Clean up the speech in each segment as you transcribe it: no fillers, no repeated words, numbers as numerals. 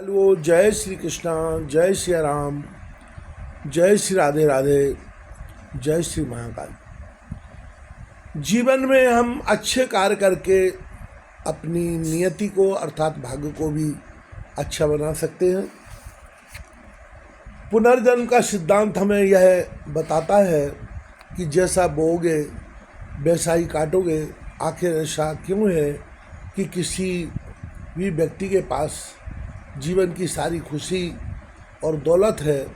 Hello, जय श्री कृष्णा, जय श्री राम, जय श्री राधे राधे, जय श्री महाकाल। जीवन में हम अच्छे कार्य करके अपनी नियति को अर्थात भाग्य को भी अच्छा बना सकते हैं। पुनर्जन्म का सिद्धांत हमें यह बताता है कि जैसा बोओगे वैसा ही काटोगे। आखिर ऐसा क्यों है कि किसी भी व्यक्ति के पास जीवन की सारी खुशी और दौलत है,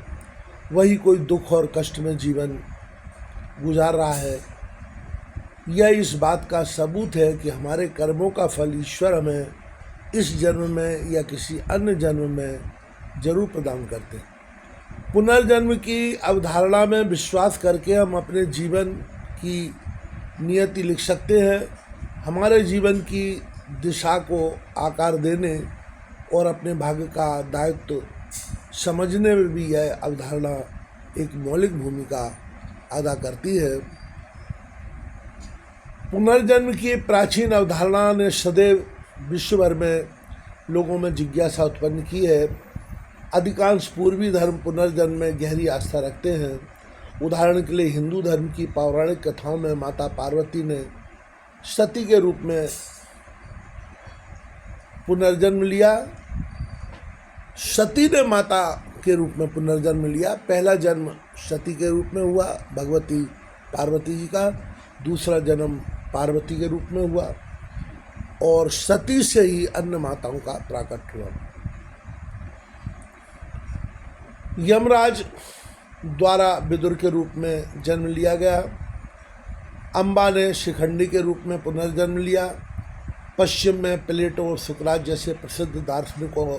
वही कोई दुख और कष्ट में जीवन गुजार रहा है। यह इस बात का सबूत है कि हमारे कर्मों का फल ईश्वर हमें इस जन्म में या किसी अन्य जन्म में जरूर प्रदान करते हैं। पुनर्जन्म की अवधारणा में विश्वास करके हम अपने जीवन की नियति लिख सकते हैं। हमारे जीवन की दिशा को आकार देने और अपने भाग्य का दायित्व समझने में भी यह अवधारणा एक मौलिक भूमिका अदा करती है। पुनर्जन्म की प्राचीन अवधारणा ने सदैव विश्व भर में लोगों में जिज्ञासा उत्पन्न की है। अधिकांश पूर्वी धर्म पुनर्जन्म में गहरी आस्था रखते हैं। उदाहरण के लिए हिंदू धर्म की पौराणिक कथाओं में माता पार्वती ने सती के रूप में पुनर्जन्म लिया। सती ने माता के रूप में पुनर्जन्म लिया। पहला जन्म सती के रूप में हुआ भगवती पार्वती जी का, दूसरा जन्म पार्वती के रूप में हुआ और सती से ही अन्य माताओं का प्राकट हुआ। यमराज द्वारा विदुर के रूप में जन्म लिया गया। अम्बा ने शिखंडी के रूप में पुनर्जन्म लिया। पश्चिम में प्लेटो और सुकरात जैसे प्रसिद्ध दार्शनिकों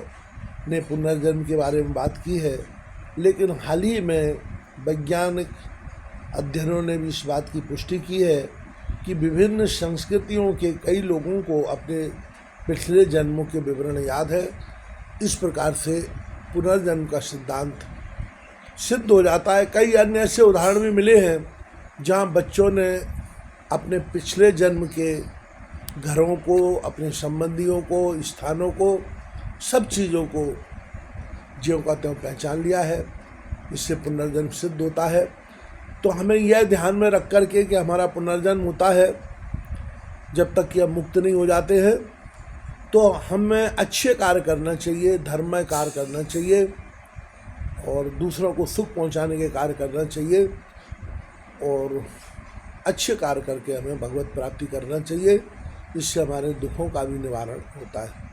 ने पुनर्जन्म के बारे में बात की है, लेकिन हाल ही में वैज्ञानिक अध्ययनों ने भी इस बात की पुष्टि की है कि विभिन्न संस्कृतियों के कई लोगों को अपने पिछले जन्मों के विवरण याद है। इस प्रकार से पुनर्जन्म का सिद्धांत सिद्ध हो जाता है। कई अन्य ऐसे उदाहरण भी मिले हैं जहां बच्चों ने अपने पिछले जन्म के घरों को, अपने संबंधियों को, स्थानों को, सब चीज़ों को ज्यों का त्यों पहचान लिया है। इससे पुनर्जन्म सिद्ध होता है। तो हमें यह ध्यान में रख कर के कि हमारा पुनर्जन्म होता है, जब तक कि हम मुक्त नहीं हो जाते हैं, तो हमें अच्छे कार्य करना चाहिए, धर्ममय कार्य करना चाहिए और दूसरों को सुख पहुंचाने के कार्य करना चाहिए और अच्छे कार्य करके हमें भगवत प्राप्ति करना चाहिए। इससे हमारे दुखों का भी निवारण होता है।